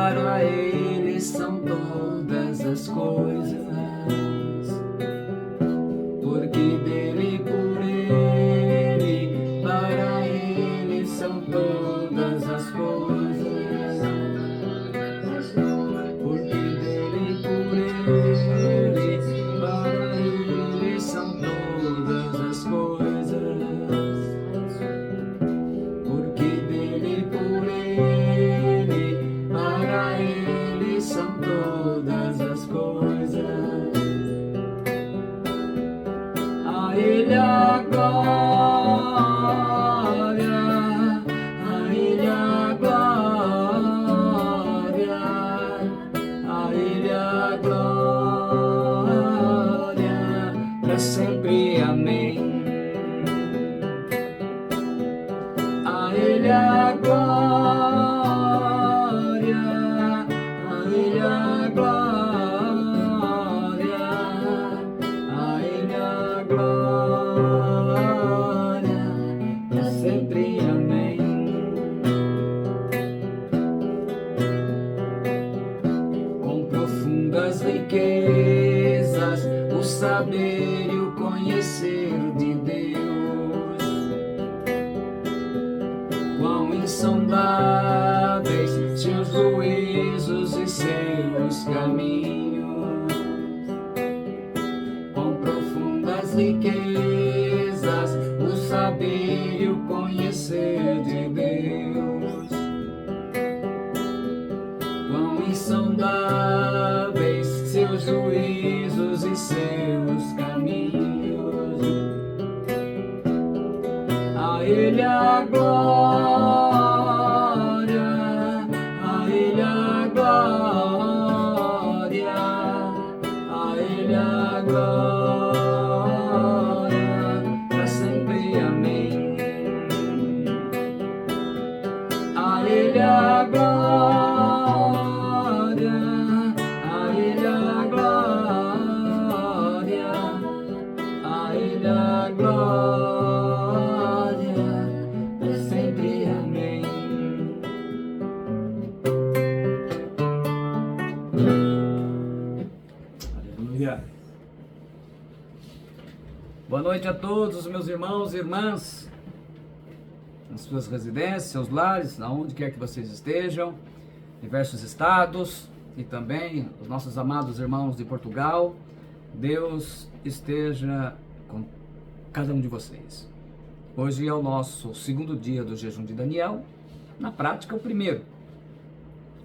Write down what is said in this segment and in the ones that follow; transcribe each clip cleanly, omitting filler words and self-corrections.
para Ele são todas as coisas, porque dele, por Ele, para Ele são todas as coisas, porque dele, por Ele, para Ele são todas as coisas, porque dele, por Ele, para Ele são todas as coisas. A Ele a glória, a Ele a glória, a Ele a glória, para sempre, amém. A Ele a glória, a Ele a glória, a Ele a glória, para sempre, amém. Com profundas riquezas, o saber e o conhecer de Deus, quão insondáveis seus juízos e seus caminhos, com profundas riquezas, o saber e o conhecer de Deus, quão insondáveis seus juízos e seus caminhos. A Ele a glória, a Ele a glória, a Ele a glória, para sempre, amém. A Ele a glória, a Ele a glória, a Ele a glória, para sempre, amém. Aleluia. Boa noite a todos os meus irmãos e irmãs, nas suas residências, seus lares, aonde quer que vocês estejam, diversos estados, e também os nossos amados irmãos de Portugal. Deus esteja com cada um de vocês. Hoje é o nosso segundo dia do jejum de Daniel, na prática o primeiro,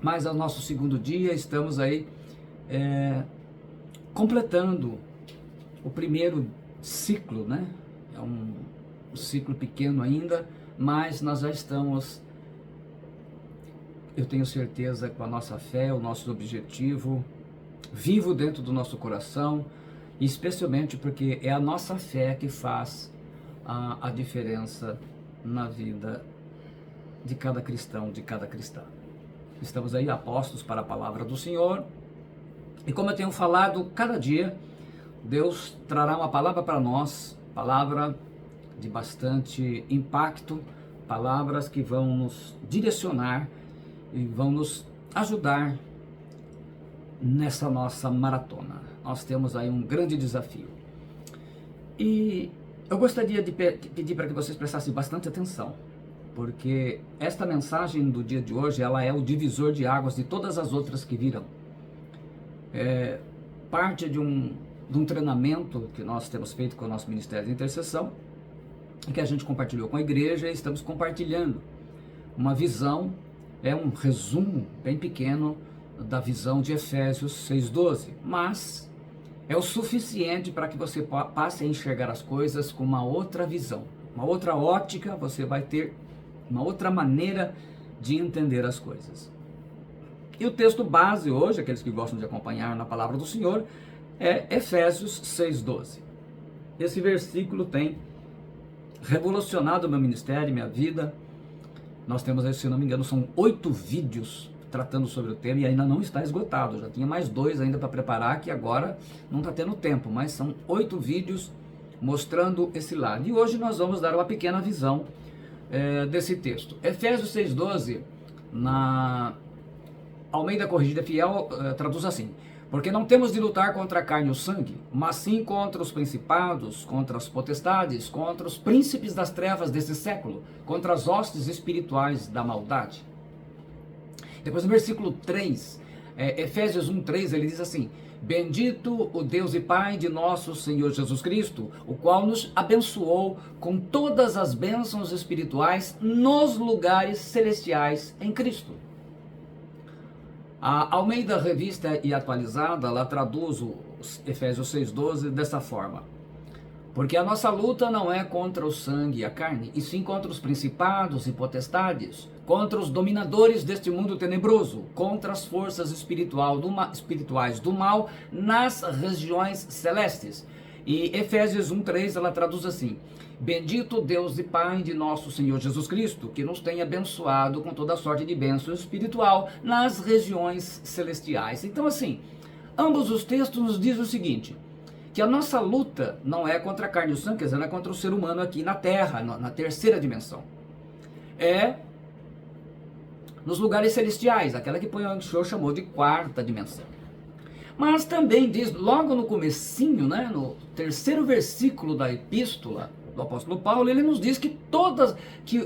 mas é o nosso segundo dia. Estamos aí completando o primeiro ciclo, né? É um ciclo pequeno ainda, mas nós já estamos, eu tenho certeza, com a nossa fé, o nosso objetivo vivo dentro do nosso coração, especialmente porque é a nossa fé que faz a diferença na vida de cada cristão, de cada cristã. Estamos aí apostos para a palavra do Senhor, e como eu tenho falado, cada dia Deus trará uma palavra para nós, palavra de bastante impacto, palavras que vão nos direcionar e vão nos ajudar nessa nossa maratona. Nós temos aí um grande desafio. E eu gostaria de pedir para que vocês prestassem bastante atenção, porque esta mensagem do dia de hoje, ela é o divisor de águas de todas as outras que virão. É parte de um treinamento que nós temos feito com o nosso Ministério de Intercessão, que a gente compartilhou com a igreja, e estamos compartilhando uma visão, um resumo bem pequeno da visão de Efésios 6:12, mas é o suficiente para que você passe a enxergar as coisas com uma outra visão, uma outra ótica. Você vai ter uma outra maneira de entender as coisas. E o texto base hoje, aqueles que gostam de acompanhar na palavra do Senhor, é Efésios 6:12. Esse versículo tem revolucionado o meu ministério, minha vida. Nós temos aí, se não me engano, são 8 vídeos tratando sobre o tema, e ainda não está esgotado. Já tinha mais 2 ainda para preparar, que agora não está tendo tempo, mas são 8 vídeos mostrando esse lado. E hoje nós vamos dar uma pequena visão Almeida Corrigida Fiel traduz assim: porque não temos de lutar contra a carne e o sangue, mas sim contra os principados, contra as potestades, contra os príncipes das trevas desse século, contra as hostes espirituais da maldade. Depois no versículo 3, Efésios 1:3, ele diz assim: bendito o Deus e Pai de nosso Senhor Jesus Cristo, o qual nos abençoou com todas as bênçãos espirituais nos lugares celestiais em Cristo. A Almeida Revista e Atualizada, ela traduz os Efésios 6:12 dessa forma: porque a nossa luta não é contra o sangue e a carne, e sim contra os principados e potestades, contra os dominadores deste mundo tenebroso, contra as forças espirituais do mal nas regiões celestes. E Efésios 1:3, ela traduz assim: bendito Deus e Pai de nosso Senhor Jesus Cristo, que nos tem abençoado com toda sorte de bênção espiritual nas regiões celestiais. Então, assim, ambos os textos nos dizem o seguinte: que a nossa luta não é contra a carne e o sangue, quer dizer, não é contra o ser humano aqui na Terra, na terceira dimensão. É nos lugares celestiais, aquela que o Show chamou de quarta dimensão. Mas também diz, logo no comecinho, né, no terceiro versículo da epístola do apóstolo Paulo, ele nos diz que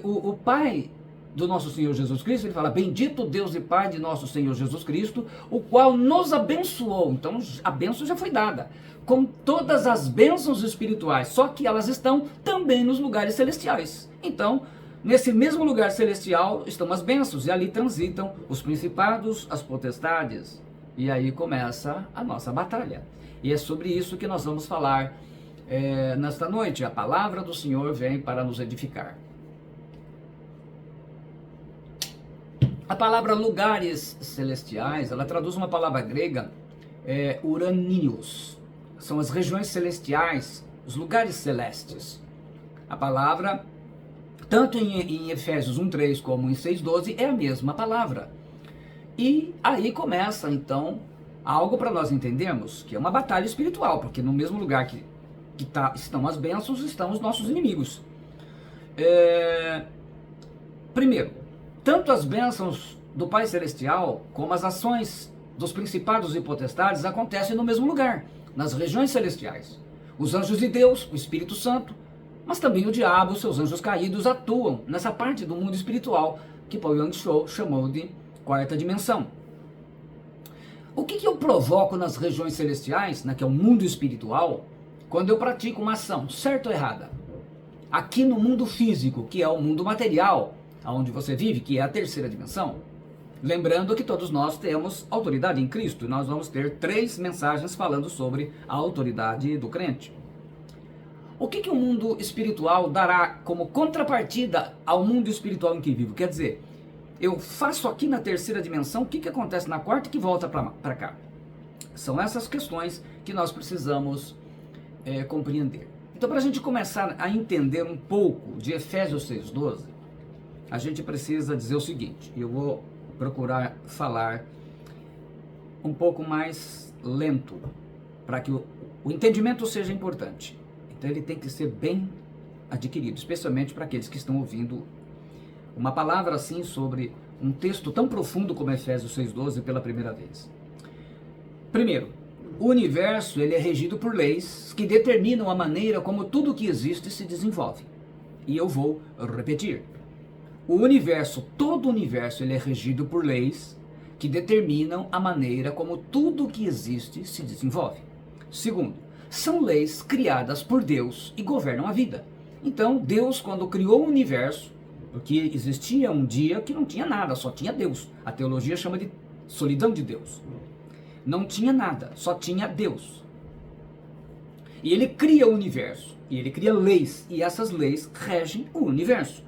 o Pai do nosso Senhor Jesus Cristo, ele fala: bendito Deus e Pai de nosso Senhor Jesus Cristo, o qual nos abençoou. Então a bênção já foi dada, com todas as bênçãos espirituais, só que elas estão também nos lugares celestiais. Então, nesse mesmo lugar celestial estão as bênçãos, e ali transitam os principados, as potestades, e aí começa a nossa batalha. E é sobre isso que nós vamos falar nesta noite. A palavra do Senhor vem para nos edificar. A palavra lugares celestiais, ela traduz uma palavra grega, uranios. São as regiões celestiais, os lugares celestes. A palavra, tanto em Efésios 1:3 como em 6:12, é a mesma palavra. E aí começa, então, algo para nós entendermos, que é uma batalha espiritual, porque no mesmo lugar que estão as bênçãos, estão os nossos inimigos. Primeiro, tanto as bênçãos do Pai Celestial, como as ações dos principados e potestades acontecem no mesmo lugar, nas regiões celestiais. Os anjos de Deus, o Espírito Santo, mas também o diabo, seus anjos caídos, atuam nessa parte do mundo espiritual que Paul Young Cho chamou de quarta dimensão. O que eu provoco nas regiões celestiais, que é o mundo espiritual, quando eu pratico uma ação, certa ou errada? Aqui no mundo físico, que é o mundo material, onde você vive, que é a terceira dimensão. Lembrando que todos nós temos autoridade em Cristo, e nós vamos ter 3 mensagens falando sobre a autoridade do crente. O que o mundo espiritual dará como contrapartida ao mundo espiritual em que vivo? Quer dizer, eu faço aqui na terceira dimensão, o que acontece na quarta e que volta para cá? São essas questões que nós precisamos compreender. Então, para a gente começar a entender um pouco de Efésios 6:12, a gente precisa dizer o seguinte: eu vou procurar falar um pouco mais lento, para que o entendimento seja importante. Então ele tem que ser bem adquirido, especialmente para aqueles que estão ouvindo uma palavra assim sobre um texto tão profundo como Efésios 6:12 pela primeira vez. Primeiro, o universo ele é regido por leis que determinam a maneira como tudo que existe se desenvolve. E eu vou repetir. O universo, todo o universo, ele é regido por leis que determinam a maneira como tudo que existe se desenvolve. Segundo, são leis criadas por Deus e governam a vida. Então, Deus, quando criou o universo, porque existia um dia que não tinha nada, só tinha Deus. A teologia chama de solidão de Deus. Não tinha nada, só tinha Deus. E ele cria o universo, e ele cria leis, e essas leis regem o universo.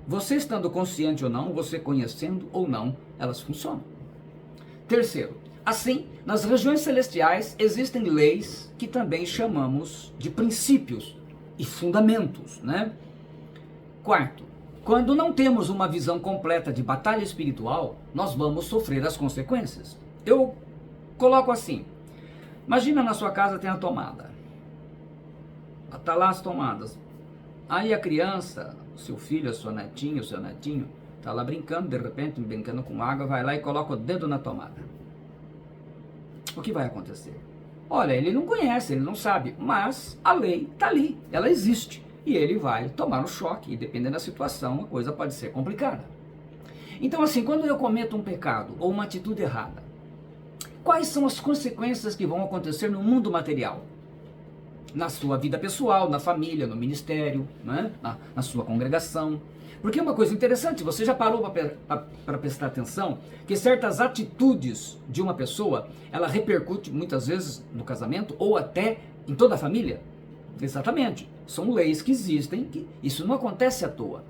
Você estando consciente ou não, você conhecendo ou não, elas funcionam. Terceiro, assim, nas regiões celestiais existem leis que também chamamos de princípios e fundamentos, né? Quarto, quando não temos uma visão completa de batalha espiritual, nós vamos sofrer as consequências. Eu coloco assim: imagina na sua casa tem a tomada, tá lá as tomadas, aí a criança, seu filho, a sua netinha, o seu netinho, Está lá brincando, de repente, brincando com água, vai lá e coloca o dedo na tomada. O que vai acontecer? Olha, ele não conhece, ele não sabe, mas a lei está ali, ela existe. E ele vai tomar um choque, e dependendo da situação, a coisa pode ser complicada. Então, assim, quando eu cometo um pecado ou uma atitude errada, quais são as consequências que vão acontecer no mundo material? Na sua vida pessoal, na família, no ministério, né? na sua congregação. Porque é uma coisa interessante, você já parou para prestar atenção que certas atitudes de uma pessoa, ela repercute muitas vezes no casamento ou até em toda a família? Exatamente, são leis que existem, que isso não acontece à toa.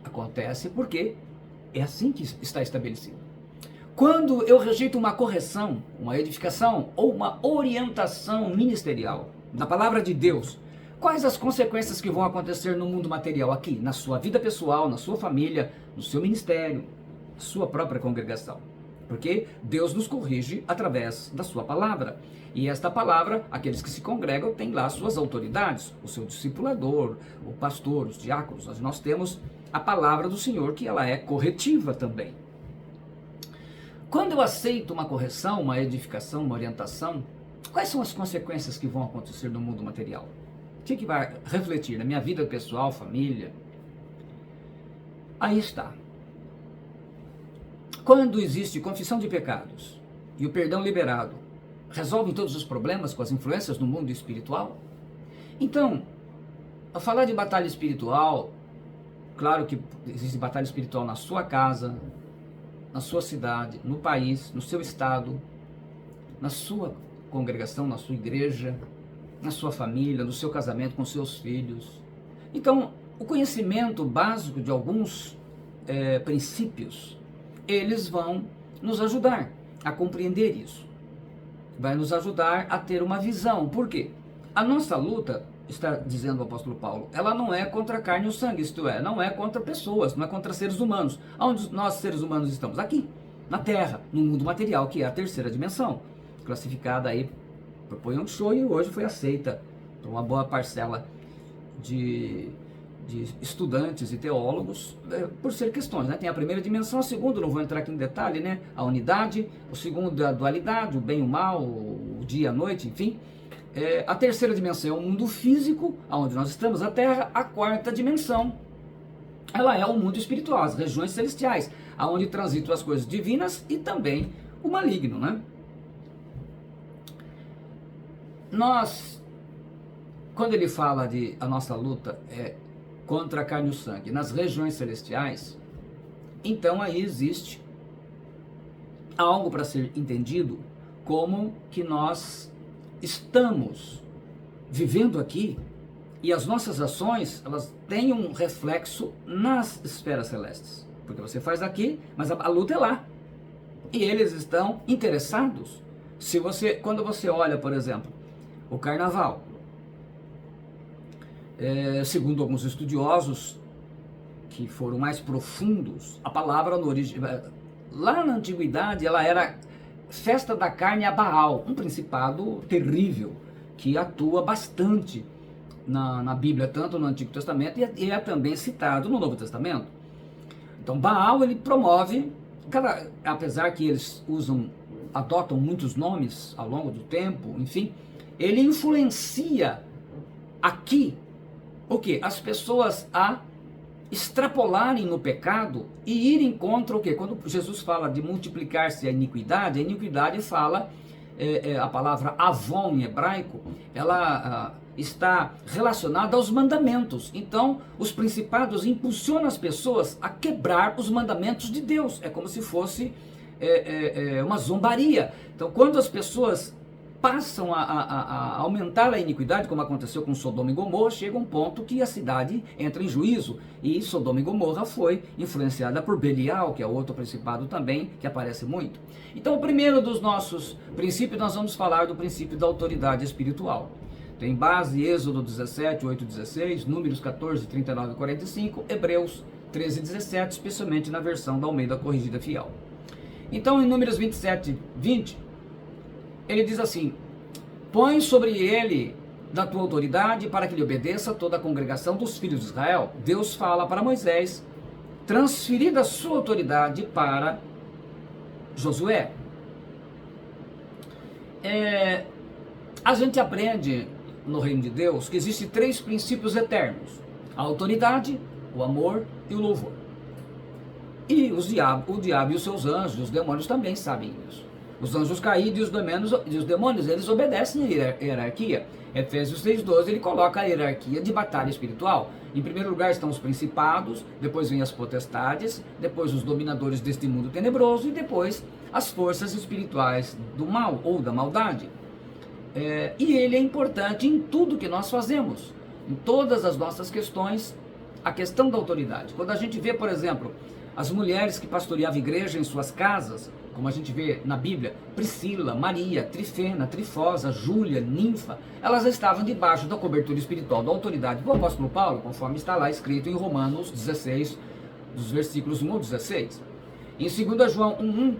Acontece porque é assim que está estabelecido. Quando eu rejeito uma correção, uma edificação ou uma orientação ministerial da palavra de Deus, quais as consequências que vão acontecer no mundo material aqui, na sua vida pessoal, na sua família, no seu ministério, na sua própria congregação? Porque Deus nos corrige através da sua palavra. E esta palavra, aqueles que se congregam têm lá suas autoridades, o seu discipulador, o pastor, os diáconos. Nós temos a palavra do Senhor, que ela é corretiva também. Quando eu aceito uma correção, uma edificação, uma orientação, quais são as consequências que vão acontecer no mundo material? O que vai refletir na minha vida pessoal, família? Aí está. Quando existe confissão de pecados e o perdão liberado, resolvem todos os problemas com as influências no mundo espiritual? Então, ao falar de batalha espiritual, claro que existe batalha espiritual na sua casa, na sua cidade, no país, no seu estado, na sua congregação, na sua igreja, na sua família, no seu casamento com seus filhos. Então, o conhecimento básico de alguns princípios, eles vão nos ajudar a compreender isso. Vai nos ajudar a ter uma visão. Por quê? A nossa luta, está dizendo o apóstolo Paulo, ela não é contra a carne e o sangue, isto é, não é contra pessoas, não é contra seres humanos. Onde nós, seres humanos, estamos? Aqui, na Terra, no mundo material, que é a terceira dimensão, classificada aí por Poyon Choi, e hoje foi aceita por uma boa parcela de estudantes e teólogos, por ser questões, né? Tem a primeira dimensão, a segunda, não vou entrar aqui em detalhe, né? A unidade, o segundo, a dualidade, o bem e o mal, o dia e a noite, enfim. A terceira dimensão é o mundo físico, onde nós estamos, a Terra. A quarta dimensão, ela é o mundo espiritual, as regiões celestiais, onde transitam as coisas divinas e também o maligno, né? Nós, quando ele fala de a nossa luta contra a carne e o sangue nas regiões celestiais, então aí existe algo para ser entendido como que nós estamos vivendo aqui e as nossas ações, elas têm um reflexo nas esferas celestes, porque você faz aqui, mas a luta é lá, e eles estão interessados. Quando você olha, por exemplo, o carnaval, segundo alguns estudiosos que foram mais profundos, a palavra lá na antiguidade ela era festa da carne a Baal, um principado terrível que atua bastante na Bíblia, tanto no Antigo Testamento e é também citado no Novo Testamento. Então Baal, ele promove, apesar que eles adotam muitos nomes ao longo do tempo, enfim, ele influencia aqui o que? As pessoas a extrapolarem no pecado e irem contra o que? Quando Jesus fala de multiplicar-se a iniquidade fala, a palavra avon em hebraico, ela está relacionada aos mandamentos. Então, os principados impulsionam as pessoas a quebrar os mandamentos de Deus. É como se fosse uma zombaria. Então, quando as pessoas passam a aumentar a iniquidade, como aconteceu com Sodoma e Gomorra, chega um ponto que a cidade entra em juízo, e Sodoma e Gomorra foi influenciada por Belial, que é outro principado também, que aparece muito. Então, o primeiro dos nossos princípios, nós vamos falar do princípio da autoridade espiritual. Tem base Êxodo 17, 8, 16, Números 14, 39 e 45, Hebreus 13, 17, especialmente na versão da Almeida Corrigida Fiel. Então, em Números 27, 20, ele diz assim: põe sobre ele da tua autoridade para que lhe obedeça toda a congregação dos filhos de Israel. Deus fala para Moisés transferida a sua autoridade para Josué. A gente aprende no reino de Deus que existem 3 princípios eternos: a autoridade, o amor e o louvor. E o diabo e os seus anjos, os demônios também sabem isso. Os anjos caídos e os demônios, eles obedecem a hierarquia. Efésios 6,12, ele coloca a hierarquia de batalha espiritual. Em primeiro lugar estão os principados, depois vem as potestades, depois os dominadores deste mundo tenebroso e depois as forças espirituais do mal ou da maldade. E ele é importante em tudo que nós fazemos, em todas as nossas questões, a questão da autoridade. Quando a gente vê, por exemplo, as mulheres que pastoreavam igreja em suas casas, como a gente vê na Bíblia, Priscila, Maria, Trifena, Trifosa, Júlia, Ninfa, elas estavam debaixo da cobertura espiritual, da autoridade do apóstolo Paulo, conforme está lá escrito em Romanos 16, dos versículos 1 ao 16. Em 2 João 1,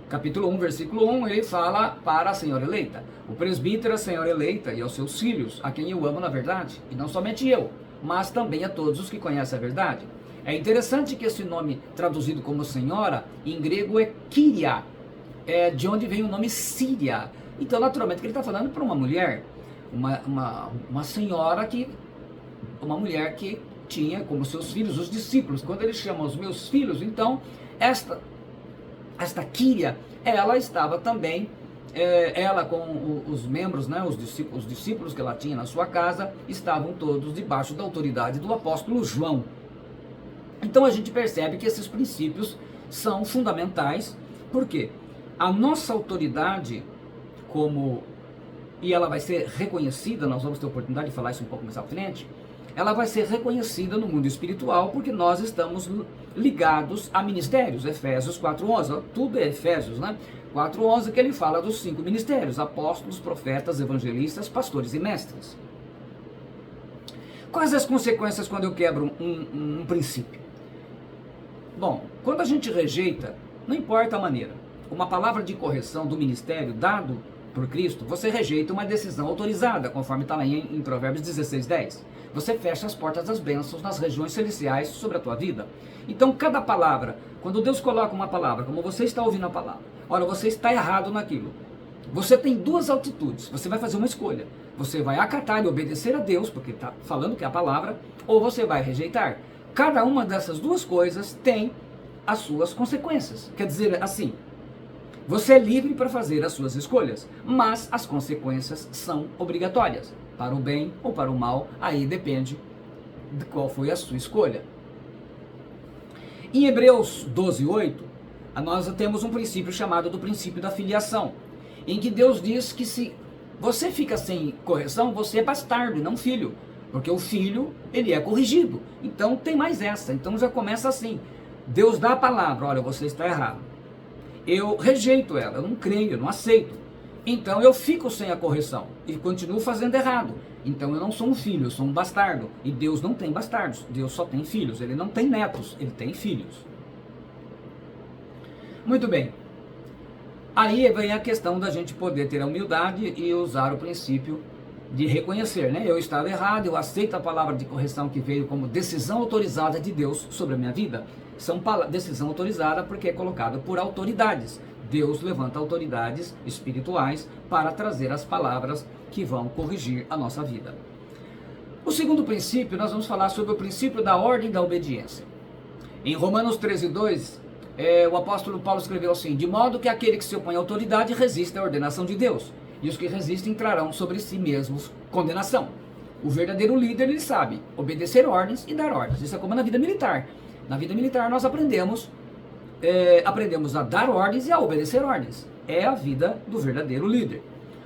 capítulo 1, versículo 1, ele fala para a senhora eleita: o presbítero, a senhora eleita e aos seus filhos, a quem eu amo na verdade, e não somente eu, mas também a todos os que conhecem a verdade. É interessante que esse nome traduzido como senhora, em grego é Kyria, de onde vem o nome Síria. Então, naturalmente, que ele está falando para uma mulher, uma senhora uma mulher que tinha como seus filhos os discípulos. Quando ele chama os meus filhos, então, esta Kyria, ela estava também, ela com os membros, né, os discípulos que ela tinha na sua casa, estavam todos debaixo da autoridade do apóstolo João. Então a gente percebe que esses princípios são fundamentais, porque a nossa autoridade, e ela vai ser reconhecida, nós vamos ter a oportunidade de falar isso um pouco mais à frente, ela vai ser reconhecida no mundo espiritual, porque nós estamos ligados a ministérios. Efésios 4:11, tudo é Efésios, né? 4:11, que ele fala dos 5 ministérios: apóstolos, profetas, evangelistas, pastores e mestres. Quais as consequências quando eu quebro um princípio? Bom, quando a gente rejeita, não importa a maneira, uma palavra de correção do ministério dado por Cristo, você rejeita uma decisão autorizada, conforme está lá em Provérbios 16:10. Você fecha as portas das bênçãos nas regiões celestiais sobre a tua vida. Então, cada palavra, quando Deus coloca uma palavra, como você está ouvindo a palavra, olha, você está errado naquilo. Você tem 2 altitudes, você vai fazer uma escolha. Você vai acatar e obedecer a Deus, porque está falando que é a palavra, ou você vai rejeitar. Cada uma dessas 2 coisas tem as suas consequências. Quer dizer assim, você é livre para fazer as suas escolhas, mas as consequências são obrigatórias, para o bem ou para o mal, aí depende de qual foi a sua escolha. Em Hebreus 12:8, nós temos um princípio chamado do princípio da filiação, em que Deus diz que se você fica sem correção, você é bastardo e não filho, porque o filho, ele é corrigido. Então tem mais essa, então já começa assim, Deus dá a palavra, olha, você está errado. Eu rejeito ela, eu não creio, eu não aceito. Então eu fico sem a correção e continuo fazendo errado. Então eu não sou um filho, eu sou um bastardo. E Deus não tem bastardos, Deus só tem filhos, ele não tem netos, ele tem filhos. Muito bem. Aí vem a questão da gente poder ter a humildade e usar o princípio de reconhecer, né? Eu estava errado, eu aceito a palavra de correção que veio como decisão autorizada de Deus sobre a minha vida. Decisão autorizada porque é colocada por autoridades. Deus levanta autoridades espirituais para trazer as palavras que vão corrigir a nossa vida. O segundo princípio, nós vamos falar sobre o princípio da ordem da obediência. Em Romanos 13:2, o apóstolo Paulo escreveu assim: de modo que aquele que se opõe à autoridade resiste à ordenação de Deus, e os que resistem trarão sobre si mesmos condenação. O verdadeiro líder, ele sabe obedecer ordens e dar ordens. Isso é como na vida militar. Na vida militar nós aprendemos a dar ordens e a obedecer ordens. É a vida do verdadeiro líder.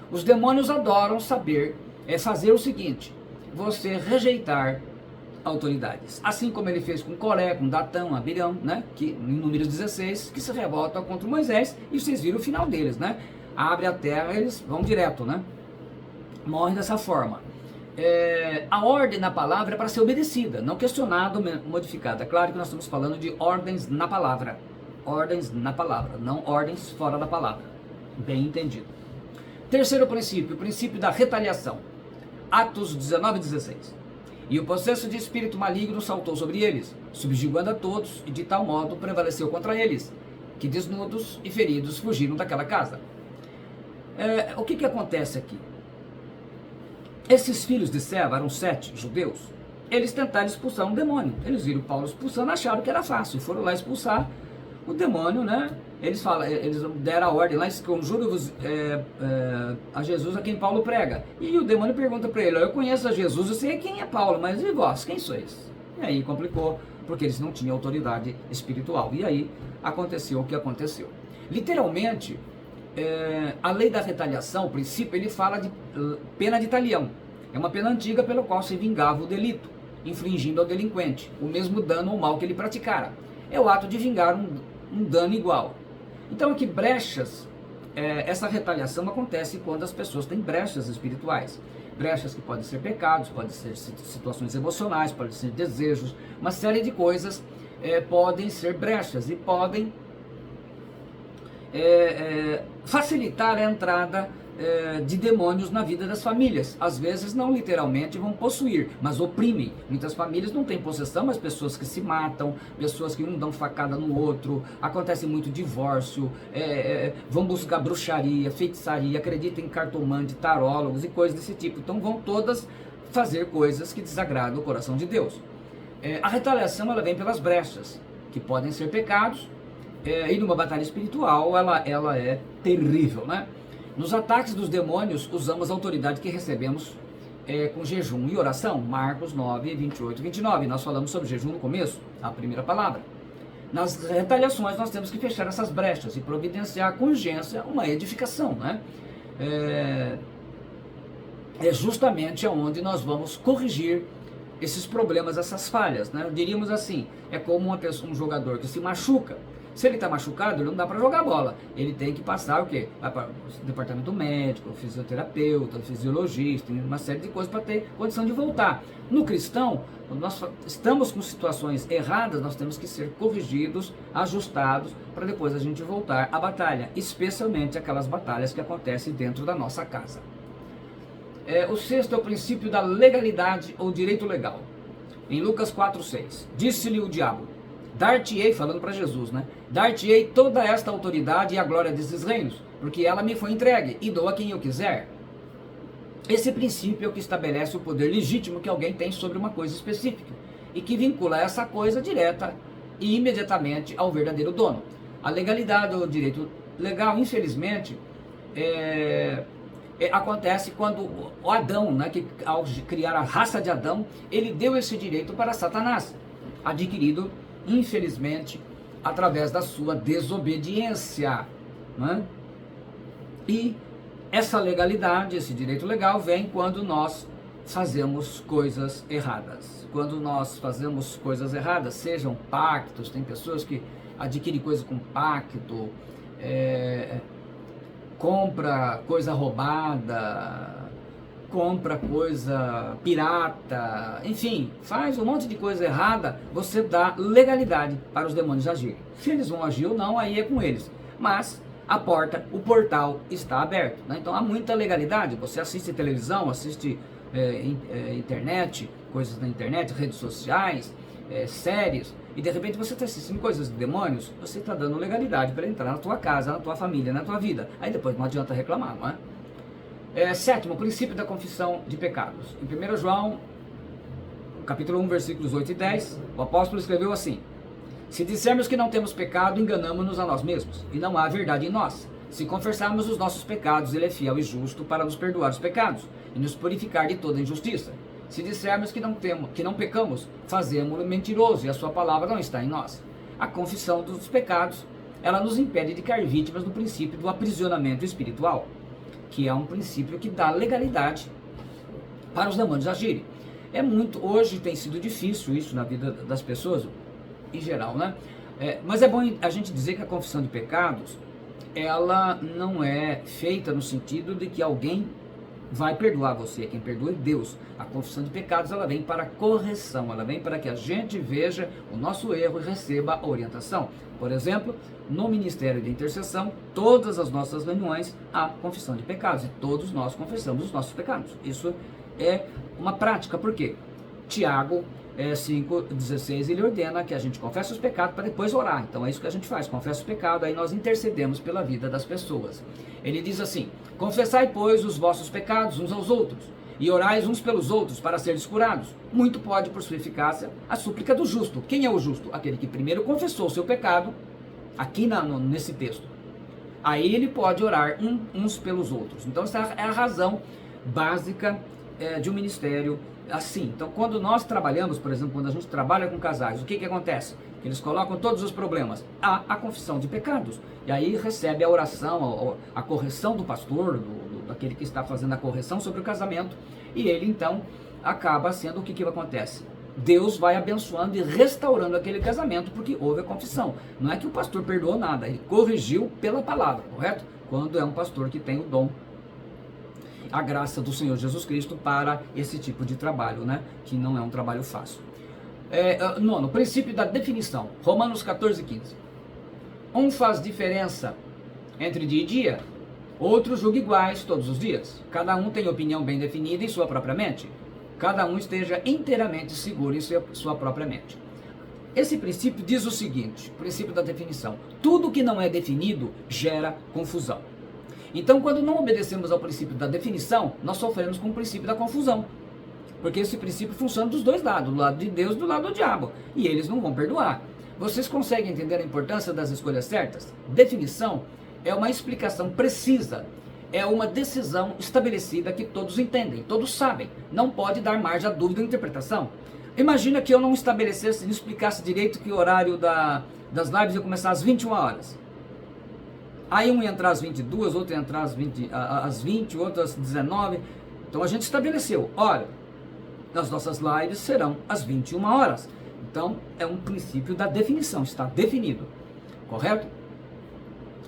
Os demônios adoram fazer o seguinte: você rejeitar autoridades. Assim como ele fez com Coré, com Datão, Abirão, né? Que em Números 16, que se revolta contra Moisés, e vocês viram o final deles, né? Abre a terra, eles vão direto, né? Morrem dessa forma. A ordem na palavra é para ser obedecida, não questionada ou modificada. Claro que nós estamos falando de ordens na palavra. Ordens na palavra, não ordens fora da palavra. Bem entendido. Terceiro princípio, o princípio da retaliação. Atos 19:16. E o possesso de espírito maligno saltou sobre eles, subjugando a todos, e de tal modo prevaleceu contra eles, que desnudos e feridos fugiram daquela casa. O que acontece aqui? Esses filhos de Seva, eram 7 judeus, eles tentaram expulsar um demônio. Eles viram Paulo expulsando, acharam que era fácil, foram lá expulsar o demônio, né? Eles deram a ordem lá, conjuro-vos a Jesus a quem Paulo prega. E o demônio pergunta para ele: eu conheço a Jesus, eu sei quem é Paulo, mas e vós, quem sois? E aí complicou, porque eles não tinham autoridade espiritual. E aí aconteceu o que aconteceu. Literalmente, a lei da retaliação, o princípio, ele fala de pena de talião. É uma pena antiga pela qual se vingava o delito, infligindo ao delinquente o mesmo dano ou mal que ele praticara. É o ato de vingar um dano igual. Então aqui brechas, essa retaliação acontece quando as pessoas têm brechas espirituais. Brechas que podem ser pecados, podem ser situações emocionais, podem ser desejos, uma série de coisas podem ser brechas e podem facilitar a entrada de demônios na vida das famílias. Às vezes não literalmente vão possuir, mas oprimem. Muitas famílias não têm possessão, mas pessoas que se matam, pessoas que um dão facada no outro, acontece muito divórcio, vão buscar bruxaria, feitiçaria, acreditam em cartomante, tarólogos e coisas desse tipo. Então vão todas fazer coisas que desagradam o coração de Deus. A retaliação, ela vem pelas brechas, que podem ser pecados, e numa batalha espiritual ela é terrível, né? Nos ataques dos demônios, usamos a autoridade que recebemos com jejum e oração. Marcos 9, 28 e 29. Nós falamos sobre jejum no começo, a primeira palavra. Nas retaliações, nós temos que fechar essas brechas e providenciar com urgência uma edificação, né? É justamente onde nós vamos corrigir esses problemas, essas falhas, né? Diríamos assim, é como um jogador que se machuca. Se ele está machucado, ele não dá para jogar bola. Ele tem que passar o quê? Vai para o departamento médico, fisioterapeuta, fisiologista, uma série de coisas para ter condição de voltar. No cristão, quando nós estamos com situações erradas, nós temos que ser corrigidos, ajustados, para depois a gente voltar à batalha, especialmente aquelas batalhas que acontecem dentro da nossa casa. O sexto é o princípio da legalidade ou direito legal. Em Lucas 4:6, disse-lhe o diabo: dar-te-ei, falando para Jesus, né? Dar-te-ei toda esta autoridade e a glória desses reinos, porque ela me foi entregue, e dou a quem eu quiser. Esse princípio é o que estabelece o poder legítimo que alguém tem sobre uma coisa específica, e que vincula essa coisa direta e imediatamente ao verdadeiro dono. A legalidade ou direito legal, infelizmente, acontece quando o Adão, né, que ao criar a raça de Adão, ele deu esse direito para Satanás, adquirido, infelizmente, através da sua desobediência, né? E essa legalidade, esse direito legal, vem quando nós fazemos coisas erradas. Quando nós fazemos coisas erradas, sejam pactos, tem pessoas que adquirem coisa com pacto, compra coisa roubada, compra coisa pirata, enfim, faz um monte de coisa errada, você dá legalidade para os demônios agirem. Se eles vão agir ou não, aí é com eles. Mas a porta, o portal está aberto, né? Então há muita legalidade. Você assiste televisão, assiste internet, coisas na internet, redes sociais, séries, e de repente você está assistindo coisas de demônios, você está dando legalidade para entrar na tua casa, na tua família, na tua vida. Aí depois não adianta reclamar, não é? Sétimo, o princípio da confissão de pecados. Em 1 João, capítulo 1, versículos 8 e 10, o apóstolo escreveu assim: se dissermos que não temos pecado, enganamo-nos a nós mesmos, e não há verdade em nós. Se confessarmos os nossos pecados, ele é fiel e justo para nos perdoar os pecados e nos purificar de toda injustiça. Se dissermos que não pecamos, fazemos-lo mentiroso e a sua palavra não está em nós. A confissão dos pecados, ela nos impede de cair vítimas do princípio do aprisionamento espiritual, que é um princípio que dá legalidade para os demônios agirem. Hoje tem sido difícil isso na vida das pessoas, em geral, né? Mas é bom a gente dizer que a confissão de pecados, ela não é feita no sentido de que alguém vai perdoar você, quem perdoa é Deus. A confissão de pecados, ela vem para correção, ela vem para que a gente veja o nosso erro e receba a orientação. Por exemplo, no Ministério de Intercessão, todas as nossas reuniões há confissão de pecados, e todos nós confessamos os nossos pecados. Isso é uma prática, por quê? Tiago 5,16, ele ordena que a gente confesse os pecados para depois orar. Então é isso que a gente faz, confessa os pecados, aí nós intercedemos pela vida das pessoas. Ele diz assim: confessai, pois, os vossos pecados uns aos outros, e orais uns pelos outros para seres curados. Muito pode, por sua eficácia, a súplica do justo. Quem é o justo? Aquele que primeiro confessou o seu pecado, aqui nesse texto. Aí ele pode orar uns pelos outros. Então essa é a razão básica de um ministério assim. Então quando nós trabalhamos, por exemplo, quando a gente trabalha com casais, o que acontece? Eles colocam todos os problemas, a confissão de pecados, e aí recebe a oração, a correção do pastor, daquele que está fazendo a correção sobre o casamento, e ele então acaba sendo o que acontece? Deus vai abençoando e restaurando aquele casamento, porque houve a confissão. Não é que o pastor perdoou nada, ele corrigiu pela palavra, correto? Quando é um pastor que tem o dom, a graça do Senhor Jesus Cristo para esse tipo de trabalho, né? Que não é um trabalho fácil. Nono, princípio da definição. Romanos 14,15. Um faz diferença entre dia e dia, outro julga iguais todos os dias. Cada um tem opinião bem definida em sua própria mente. Cada um esteja inteiramente seguro em sua própria mente. Esse princípio diz o seguinte, princípio da definição: tudo que não é definido gera confusão. Então, quando não obedecemos ao princípio da definição, nós sofremos com o princípio da confusão. Porque esse princípio funciona dos dois lados, do lado de Deus e do lado do diabo. E eles não vão perdoar. Vocês conseguem entender a importância das escolhas certas? Definição é uma explicação precisa, é uma decisão estabelecida que todos entendem, todos sabem. Não pode dar margem à dúvida ou interpretação. Imagina que eu não estabelecesse, não explicasse direito que o horário das lives ia começar às 21 horas. Aí um ia entrar às 22, outro ia entrar às 20, outro às 19. Então a gente estabeleceu, olha, as nossas lives serão às 21 horas. Então é um princípio da definição, está definido, correto?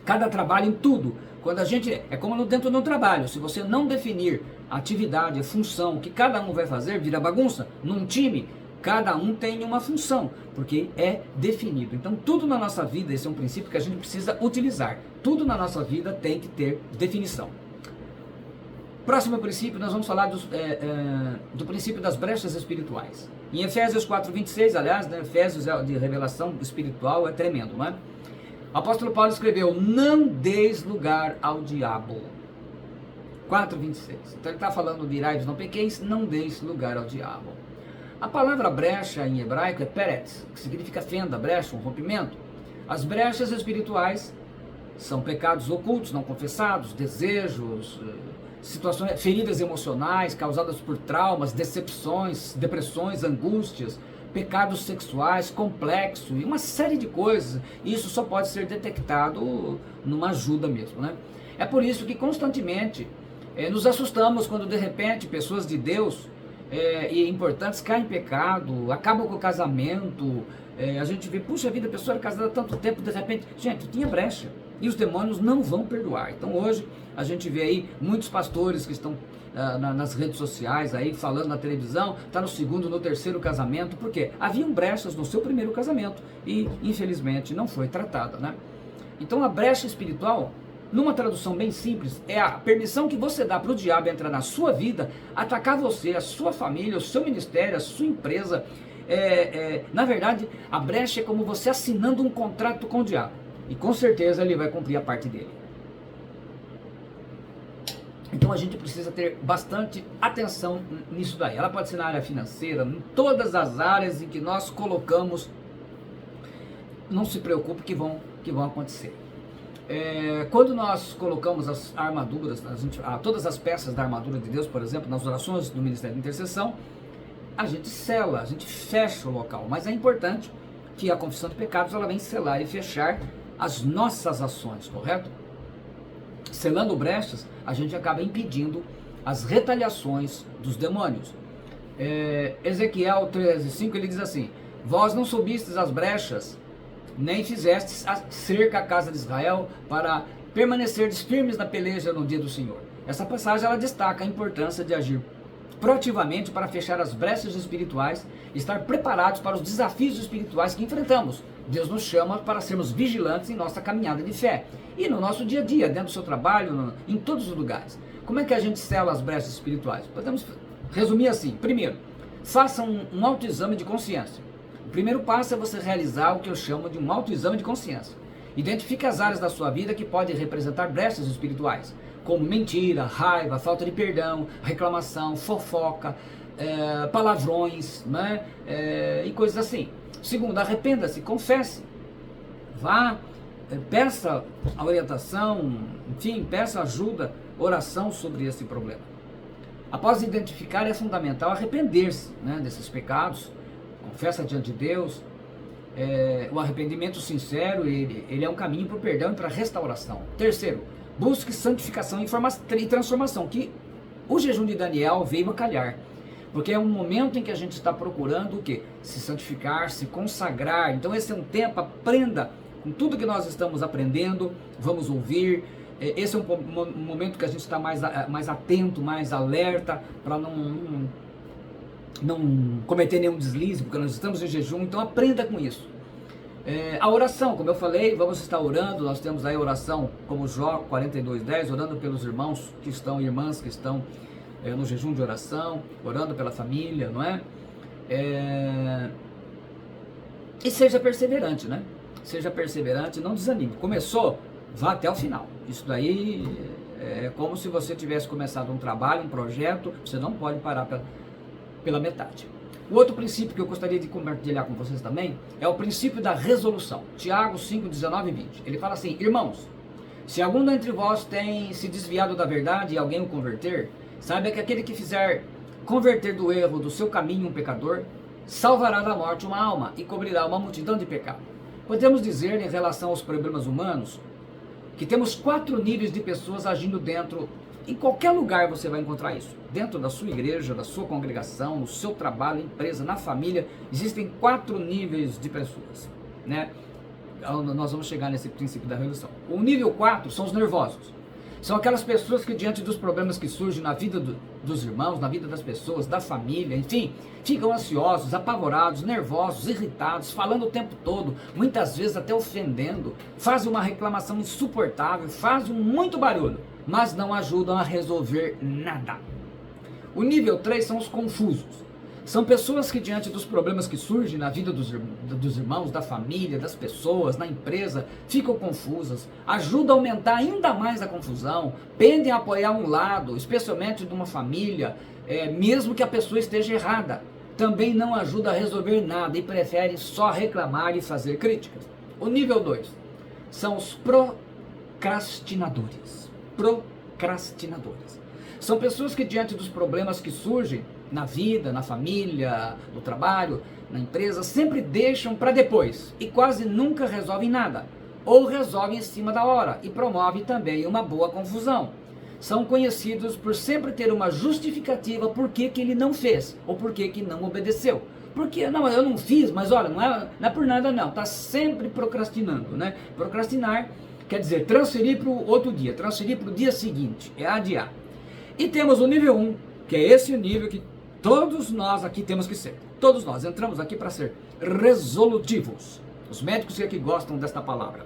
Cada trabalho em tudo, quando a gente, é como dentro do trabalho, se você não definir a atividade, a função que cada um vai fazer, vira bagunça. Num time, cada um tem uma função, porque é definido. Então tudo na nossa vida, esse é um princípio que a gente precisa utilizar. Tudo na nossa vida tem que ter definição. Próximo princípio, nós vamos falar do princípio das brechas espirituais. Em Efésios 4,26, aliás, né, Efésios de revelação espiritual é tremendo, não é? O apóstolo Paulo escreveu: não deis lugar ao diabo. 4,26. Então ele está falando de irai, não pequeis, não deis lugar ao diabo. A palavra brecha em hebraico é peretz, que significa fenda, brecha, um rompimento. As brechas espirituais são pecados ocultos, não confessados, desejos, situações, feridas emocionais causadas por traumas, decepções, depressões, angústias, pecados sexuais, complexo e uma série de coisas. Isso só pode ser detectado numa ajuda mesmo, né? É por isso que constantemente nos assustamos quando de repente pessoas de Deus e importantes caem em pecado, acabam com o casamento. A gente vê, puxa vida, a pessoa era casada há tanto tempo, de repente, gente, tinha brecha. E os demônios não vão perdoar. Então hoje a gente vê aí muitos pastores que estão nas redes sociais, aí falando na televisão, está no segundo, no terceiro casamento, porque haviam brechas no seu primeiro casamento e infelizmente não foi tratada, né? Então a brecha espiritual, numa tradução bem simples, é a permissão que você dá para o diabo entrar na sua vida, atacar você, a sua família, o seu ministério, a sua empresa. Na verdade, a brecha é como você assinando um contrato com o diabo. E com certeza ele vai cumprir a parte dele. Então a gente precisa ter bastante atenção nisso daí. Ela pode ser na área financeira, em todas as áreas em que nós colocamos. Não se preocupe que vão acontecer. Quando nós colocamos as armaduras, todas as peças da armadura de Deus, por exemplo, nas orações do Ministério de Intercessão, a gente sela, a gente fecha o local. Mas é importante que a confissão de pecados ela vem selar e fechar as nossas ações, correto? Selando brechas, a gente acaba impedindo as retaliações dos demônios. Ezequiel 13:5 ele diz assim: vós não subistes as brechas, nem fizestes a cerca à casa de Israel para permanecerdes firmes na peleja no dia do Senhor. Essa passagem ela destaca a importância de agir proativamente para fechar as brechas espirituais, estar preparados para os desafios espirituais que enfrentamos. Deus nos chama para sermos vigilantes em nossa caminhada de fé e no nosso dia a dia, dentro do seu trabalho, em todos os lugares. Como é que a gente sela as brechas espirituais? Podemos resumir assim: primeiro, faça um autoexame de consciência. O primeiro passo é você realizar o que eu chamo de um autoexame de consciência. Identifique as áreas da sua vida que podem representar brechas espirituais, como mentira, raiva, falta de perdão, reclamação, fofoca, palavrões, né? E coisas assim. Segundo, arrependa-se, confesse, vá, peça a orientação, enfim, peça ajuda, oração sobre esse problema. Após identificar, é fundamental arrepender-se, né, desses pecados, confessa diante de Deus. O arrependimento sincero, ele é um caminho para o perdão e para a restauração. Terceiro, busque santificação e transformação, que o jejum de Daniel veio a calhar, porque é um momento em que a gente está procurando o quê? Se santificar, se consagrar. Então esse é um tempo, aprenda com tudo que nós estamos aprendendo, vamos ouvir. Esse é um momento que a gente está mais atento, mais alerta, para não cometer nenhum deslize, porque nós estamos em jejum. Então aprenda com isso. A oração, como eu falei, vamos estar orando. Nós temos aí a oração como Jó 42:10, orando pelos irmãos que estão, irmãs que estão no jejum de oração, orando pela família, não é? E seja perseverante, né? Seja perseverante, não desanime. Começou, vá até o final. Isso daí é como se você tivesse começado um trabalho, um projeto, você não pode parar pela metade. O outro princípio que eu gostaria de compartilhar com vocês também é o princípio da resolução. Tiago 5:19 e 20. Ele fala assim: irmãos, se algum dentre vós tem se desviado da verdade e alguém o converter, saiba que aquele que fizer converter do erro do seu caminho um pecador, salvará da morte uma alma e cobrirá uma multidão de pecados. Podemos dizer, em relação aos problemas humanos, que temos 4 níveis de pessoas agindo dentro. Em qualquer lugar você vai encontrar isso. Dentro da sua igreja, da sua congregação, no seu trabalho, empresa, na família, existem 4 níveis de pessoas, né? Nós vamos chegar nesse princípio da resolução. O nível 4 são os nervosos. São aquelas pessoas que, diante dos problemas que surgem na vida dos irmãos, na vida das pessoas, da família, enfim, ficam ansiosos, apavorados, nervosos, irritados, falando o tempo todo, muitas vezes até ofendendo, fazem uma reclamação insuportável, fazem muito barulho, mas não ajudam a resolver nada. O nível 3 são os confusos. São pessoas que, diante dos problemas que surgem na vida dos irmãos, da família, das pessoas, na empresa, ficam confusas, ajudam a aumentar ainda mais a confusão, pendem a apoiar um lado, especialmente de uma família, mesmo que a pessoa esteja errada. Também não ajuda a resolver nada e preferem só reclamar e fazer críticas. O nível 2 são os procrastinadores. Procrastinadores. São pessoas que, diante dos problemas que surgem na vida, na família, no trabalho, na empresa, sempre deixam para depois e quase nunca resolvem nada, ou resolvem em cima da hora e promovem também uma boa confusão. São conhecidos por sempre ter uma justificativa por que ele não fez ou por que não obedeceu. Porque, não, eu não fiz, mas olha, não é por nada não, está sempre procrastinando, né? Procrastinar quer dizer transferir para o outro dia, transferir para o dia seguinte, é adiar. E temos o nível 1, que é esse o nível que todos nós aqui temos que ser. Todos nós entramos aqui para ser resolutivos. Os médicos que aqui gostam desta palavra.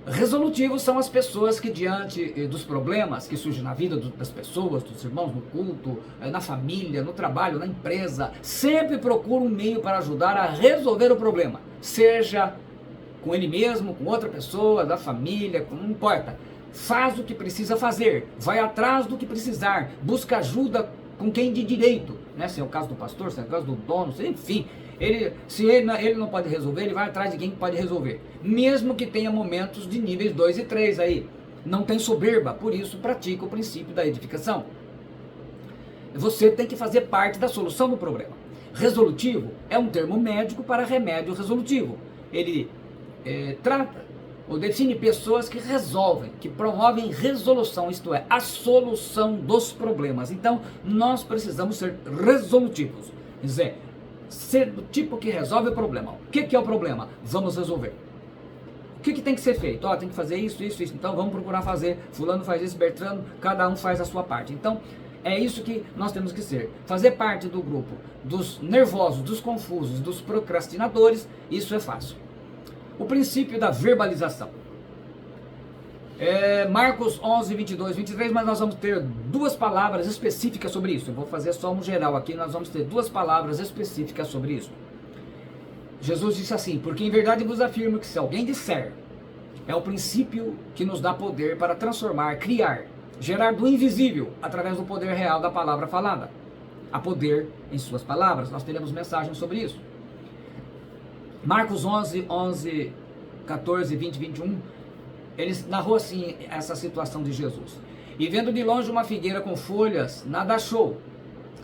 Resolutivos são as pessoas que, diante dos problemas que surgem na vida das pessoas, dos irmãos, no culto, na família, no trabalho, na empresa, sempre procuram um meio para ajudar a resolver o problema. Seja com ele mesmo, com outra pessoa, da família, não importa. Faz o que precisa fazer, vai atrás do que precisar, busca ajuda com quem de direito, né? Se é o caso do pastor, se é o caso do dono, enfim, se ele não pode resolver, ele vai atrás de quem pode resolver, mesmo que tenha momentos de níveis 2 e 3 aí, não tem soberba, por isso pratica o princípio da edificação. Você tem que fazer parte da solução do problema. Resolutivo é um termo médico para remédio resolutivo, ele trata ou define pessoas que resolvem, que promovem resolução, isto é, a solução dos problemas. Então, nós precisamos ser resolutivos, quer dizer, ser do tipo que resolve o problema. O que é o problema? Vamos resolver. O que tem que ser feito? Tem que fazer isso, então vamos procurar fazer, fulano faz isso, Bertrano, cada um faz a sua parte. Então, é isso que nós temos que ser, fazer parte do grupo dos nervosos, dos confusos, dos procrastinadores, isso é fácil. O princípio da verbalização. Marcos 11, 22, 23, mas nós vamos ter duas palavras específicas sobre isso. Eu vou fazer só um geral aqui, nós vamos ter duas palavras específicas sobre isso. Jesus disse assim: porque em verdade vos afirmo que se alguém disser, é o princípio que nos dá poder para transformar, criar, gerar do invisível, através do poder real da palavra falada. Há poder em suas palavras, nós teremos mensagens sobre isso. Marcos 11, 14, 20, 21, ele narrou assim essa situação de Jesus. E vendo de longe uma figueira com folhas, nada achou,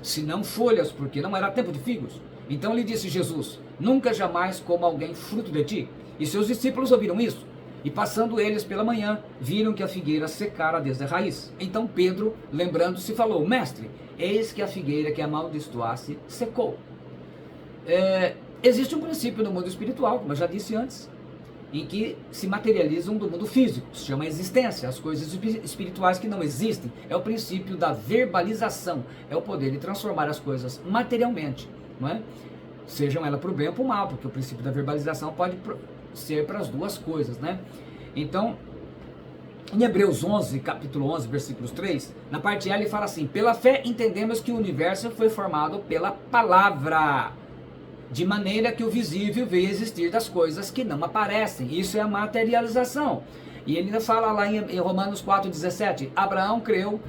senão folhas, porque não era tempo de figos. Então lhe disse Jesus: nunca jamais coma alguém fruto de ti. E seus discípulos ouviram isso. E passando eles pela manhã, viram que a figueira secara desde a raiz. Então Pedro, lembrando-se, falou: mestre, eis que a figueira que amaldiçoasse secou. Existe um princípio no mundo espiritual, como eu já disse antes, em que se materializam do mundo físico, se chama existência, as coisas espirituais que não existem. É o princípio da verbalização, é o poder de transformar as coisas materialmente, não é? Sejam elas para o bem ou para o mal, porque o princípio da verbalização pode ser para as duas coisas, né? Então, em Hebreus 11, capítulo 11, versículos 3, na parte A ele fala assim: pela fé entendemos que o universo foi formado pela palavra, de maneira que o visível veio existir das coisas que não aparecem. Isso é a materialização. E ele ainda fala lá em Romanos 4,17, Abraão creu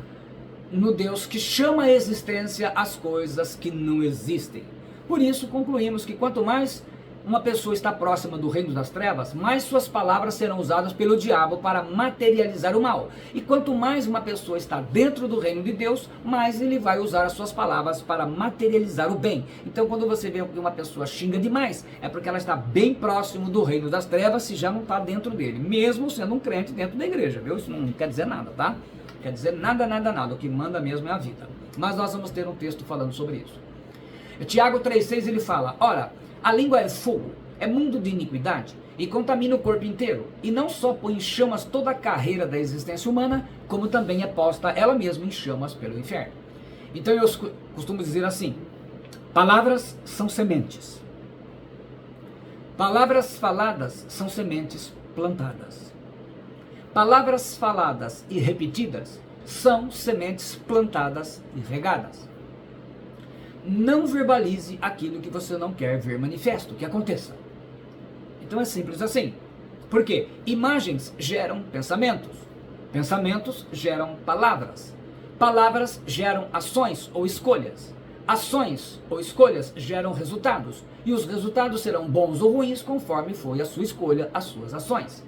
no Deus que chama à existência as coisas que não existem. Por isso concluímos que quanto mais uma pessoa está próxima do reino das trevas, mais suas palavras serão usadas pelo diabo para materializar o mal. E quanto mais uma pessoa está dentro do reino de Deus, mais ele vai usar as suas palavras para materializar o bem. Então quando você vê que uma pessoa xinga demais, é porque ela está bem próximo do reino das trevas, se já não está dentro dele, mesmo sendo um crente dentro da igreja, viu? Isso não quer dizer nada, tá? Quer dizer nada, nada, nada. O que manda mesmo é a vida. Mas nós vamos ter um texto falando sobre isso. Tiago 3,6 ele fala: ora, a língua é fogo, é mundo de iniquidade e contamina o corpo inteiro, e não só põe em chamas toda a carreira da existência humana, como também é posta ela mesma em chamas pelo inferno. Então eu costumo dizer assim: palavras são sementes. Palavras faladas são sementes plantadas. Palavras faladas e repetidas são sementes plantadas e regadas. Não verbalize aquilo que você não quer ver manifesto, que aconteça. Então é simples assim. Por quê? Imagens geram pensamentos. Pensamentos geram palavras. Palavras geram ações ou escolhas. Ações ou escolhas geram resultados. E os resultados serão bons ou ruins conforme foi a sua escolha, as suas ações.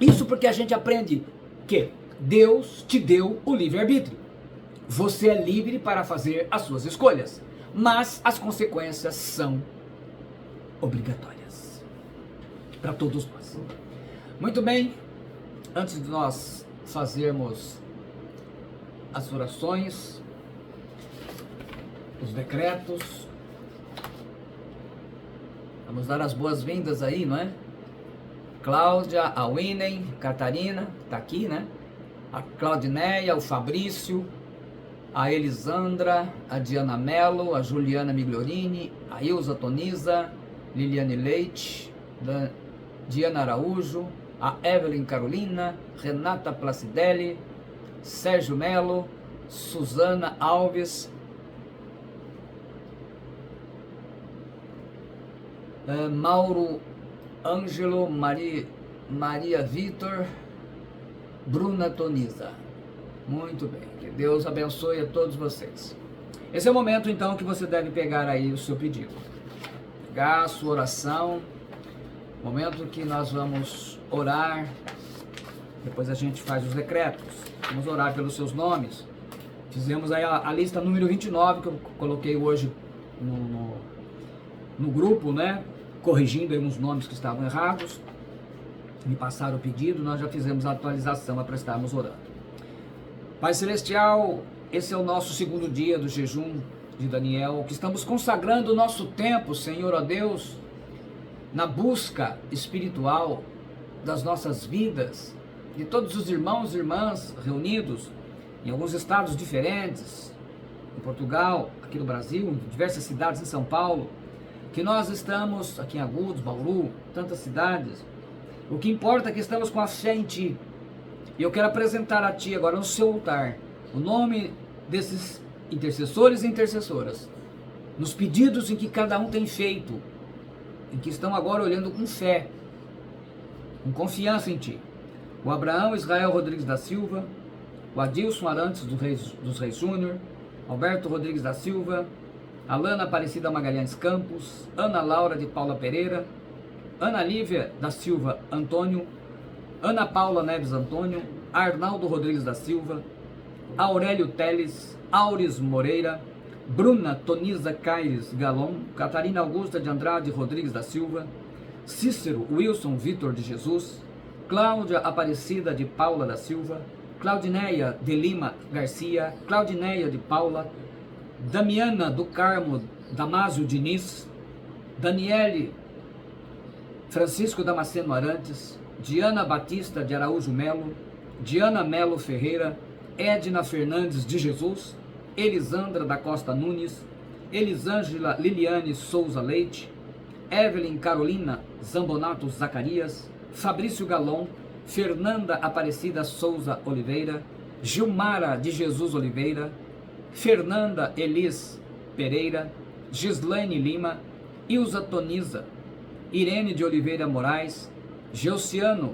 Isso porque a gente aprende que Deus te deu o livre-arbítrio. Você é livre para fazer as suas escolhas, mas as consequências são obrigatórias para todos nós. Muito bem, antes de nós fazermos as orações, os decretos, vamos dar as boas-vindas aí, não é? Cláudia, a Winnie, Catarina, tá aqui, né? A Claudineia, o Fabrício, a Elisandra, a Diana Mello, a Juliana Migliorini, a Ilza Toniza, Liliane Leite, Diana Araújo, a Evelyn Carolina, Renata Placidelli, Sérgio Melo, Suzana Alves, Mauro Ângelo, Maria Vitor, Bruna Toniza. Muito bem, que Deus abençoe a todos vocês. Esse é o momento então que você deve pegar aí o seu pedido, pegar a sua oração, momento que nós vamos orar, depois a gente faz os decretos, vamos orar pelos seus nomes. Fizemos aí a lista número 29 que eu coloquei hoje no grupo, né, corrigindo aí uns nomes que estavam errados, me passaram o pedido, nós já fizemos a atualização para estarmos orando. Pai Celestial, esse é o nosso segundo dia do jejum de Daniel, que estamos consagrando o nosso tempo, Senhor, ó Deus, na busca espiritual das nossas vidas, de todos os irmãos e irmãs reunidos em alguns estados diferentes, em Portugal, aqui no Brasil, em diversas cidades em São Paulo, que nós estamos aqui em Agudos, Bauru, tantas cidades, O que importa é que estamos com a fé em Ti. E eu quero apresentar a Ti agora no seu altar o nome desses intercessores e intercessoras, nos pedidos em que cada um tem feito, em que estão agora olhando com fé, com confiança em Ti. O Abraão Israel Rodrigues da Silva, o Adilson Arantes dos Reis Júnior, Alberto Rodrigues da Silva, Alana Aparecida Magalhães Campos, Ana Laura de Paula Pereira, Ana Lívia da Silva Antônio, Ana Paula Neves Antônio, Arnaldo Rodrigues da Silva, Aurélio Teles, Auris Moreira, Bruna Toniza Caires Galon, Catarina Augusta de Andrade Rodrigues da Silva, Cícero Wilson Vitor de Jesus, Cláudia Aparecida de Paula da Silva, Claudineia de Lima Garcia, Claudineia de Paula, Damiana do Carmo Damásio Diniz, Daniele Francisco Damasceno Arantes, Diana Batista de Araújo Melo, Diana Melo Ferreira, Edna Fernandes de Jesus, Elisandra da Costa Nunes, Elisângela Liliane Souza Leite, Evelyn Carolina Zambonato Zacarias, Fabrício Galon, Fernanda Aparecida Souza Oliveira, Gilmara de Jesus Oliveira, Fernanda Elis Pereira, Gislaine Lima, Ilza Toniza, Irene de Oliveira Moraes, Geuciano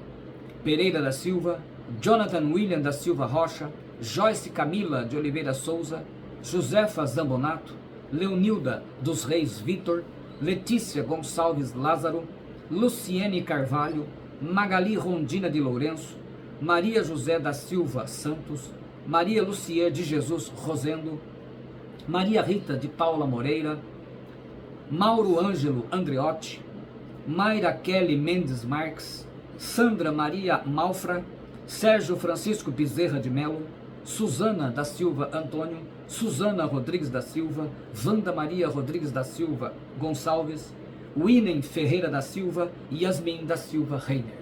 Pereira da Silva, Jonathan William da Silva Rocha, Joyce Camila de Oliveira Souza, Josefa Zambonato, Leonilda dos Reis Vitor, Letícia Gonçalves Lázaro, Luciene Carvalho, Magali Rondina de Lourenço, Maria José da Silva Santos, Maria Lucier de Jesus Rosendo, Maria Rita de Paula Moreira, Mauro Ângelo Andreotti, Mayra Kelly Mendes Marques, Sandra Maria Malfra, Sérgio Francisco Bezerra de Melo, Suzana da Silva Antônio, Suzana Rodrigues da Silva, Wanda Maria Rodrigues da Silva Gonçalves, Winen Ferreira da Silva e Yasmin da Silva Reiner.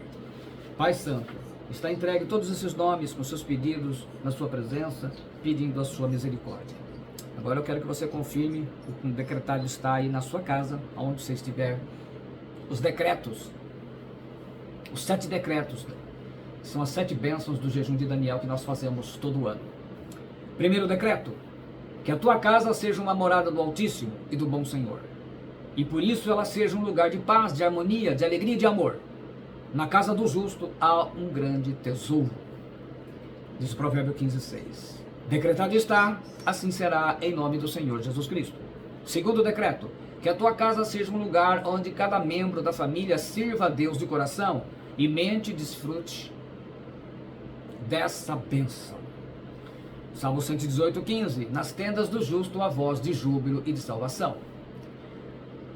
Pai Santo, está entregue todos esses nomes com seus pedidos na sua presença, pedindo a sua misericórdia. Agora eu quero que você confirme o que um decretado está aí na sua casa, aonde você estiver. Os decretos, os 7 decretos, são as 7 bênçãos do jejum de Daniel que nós fazemos todo ano. Primeiro decreto, que a tua casa seja uma morada do Altíssimo e do Bom Senhor, e por isso ela seja um lugar de paz, de harmonia, de alegria e de amor. Na casa do justo há um grande tesouro, diz o Provérbio 15:6. Decretado está, assim será em nome do Senhor Jesus Cristo. Segundo decreto, que a tua casa seja um lugar onde cada membro da família sirva a Deus de coração e mente e desfrute dessa bênção. Salmo 118:15. Nas tendas do justo a voz de júbilo e de salvação.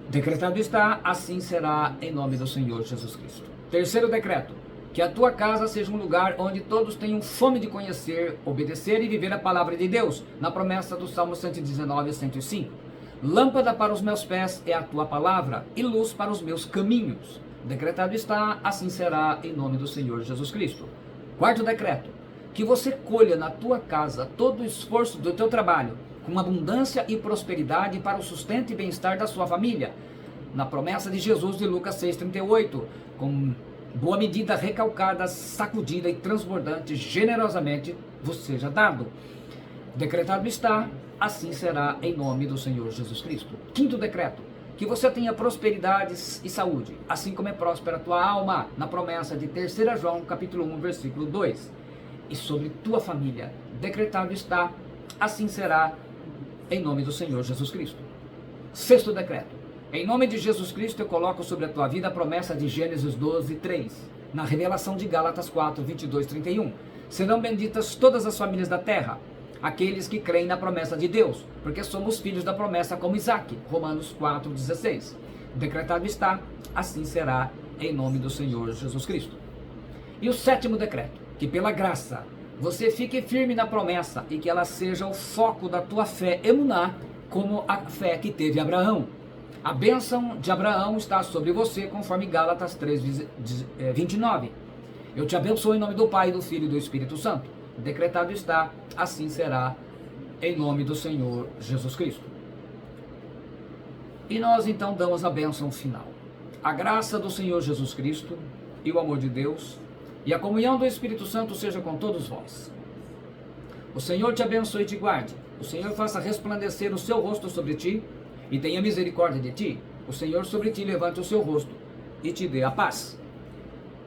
Decretado está, assim será em nome do Senhor Jesus Cristo. Terceiro decreto, que a tua casa seja um lugar onde todos tenham fome de conhecer, obedecer e viver a palavra de Deus, na promessa do Salmo 119:105. Lâmpada para os meus pés é a tua palavra e luz para os meus caminhos. Decretado está, assim será em nome do Senhor Jesus Cristo. Quarto decreto, que você colha na tua casa todo o esforço do teu trabalho, com abundância e prosperidade para o sustento e bem-estar da sua família, na promessa de Jesus de Lucas 6:38, com boa medida, recalcada, sacudida e transbordante, generosamente vos seja dado. Decretado está, assim será em nome do Senhor Jesus Cristo. Quinto decreto, que você tenha prosperidades e saúde, assim como é próspera a tua alma, na promessa de 3 João, capítulo 1, versículo 2. E sobre tua família, decretado está, assim será em nome do Senhor Jesus Cristo. Sexto decreto, em nome de Jesus Cristo eu coloco sobre a tua vida a promessa de Gênesis 12:3, na revelação de Gálatas 4:22-31. Serão benditas todas as famílias da terra, aqueles que creem na promessa de Deus, porque somos filhos da promessa como Isaque, Romanos 4:16. Decretado está, assim será em nome do Senhor Jesus Cristo. E o sétimo decreto, que pela graça você fique firme na promessa e que ela seja o foco da tua fé, emuná, como a fé que teve Abraão. A bênção de Abraão está sobre você, conforme Gálatas 3:29. Eu te abençoo em nome do Pai, do Filho e do Espírito Santo. Decretado está, assim será em nome do Senhor Jesus Cristo. E nós então damos a bênção final. A graça do Senhor Jesus Cristo, e o amor de Deus e a comunhão do Espírito Santo seja com todos vós. O Senhor te abençoe e te guarde. O Senhor faça resplandecer o seu rosto sobre ti e tenha misericórdia de ti. O Senhor sobre ti levante o seu rosto e te dê a paz.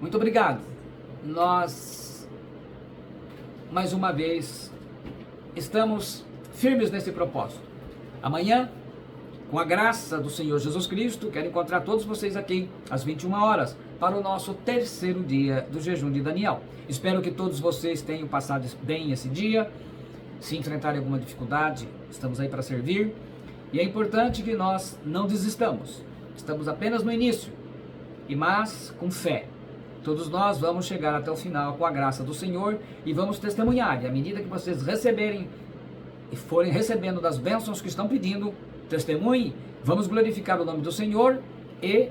Muito obrigado. Nós, mais uma vez, estamos firmes nesse propósito. Amanhã, com a graça do Senhor Jesus Cristo, quero encontrar todos vocês aqui às 21 horas para o nosso terceiro dia do jejum de Daniel. Espero que todos vocês tenham passado bem esse dia. Se enfrentarem alguma dificuldade, estamos aí para servir. E é importante que nós não desistamos. Estamos apenas no início, mas com fé. Todos nós vamos chegar até o final com a graça do Senhor e vamos testemunhar. E à medida que vocês receberem e forem recebendo das bênçãos que estão pedindo, testemunhem, vamos glorificar o nome do Senhor e,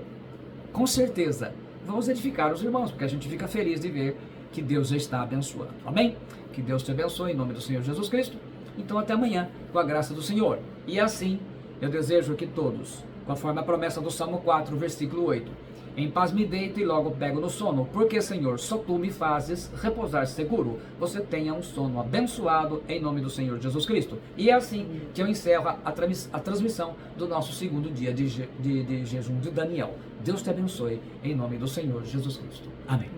com certeza, vamos edificar os irmãos, porque a gente fica feliz de ver que Deus já está abençoando. Amém? Que Deus te abençoe em nome do Senhor Jesus Cristo. Então até amanhã, com a graça do Senhor. E assim, eu desejo que todos, conforme a promessa do Salmo 4, versículo 8, em paz me deito e logo pego no sono, porque, Senhor, só Tu me fazes repousar seguro. Você tenha um sono abençoado em nome do Senhor Jesus Cristo. E é assim que eu encerro a transmissão do nosso segundo dia de jejum de Daniel. Deus te abençoe em nome do Senhor Jesus Cristo. Amém.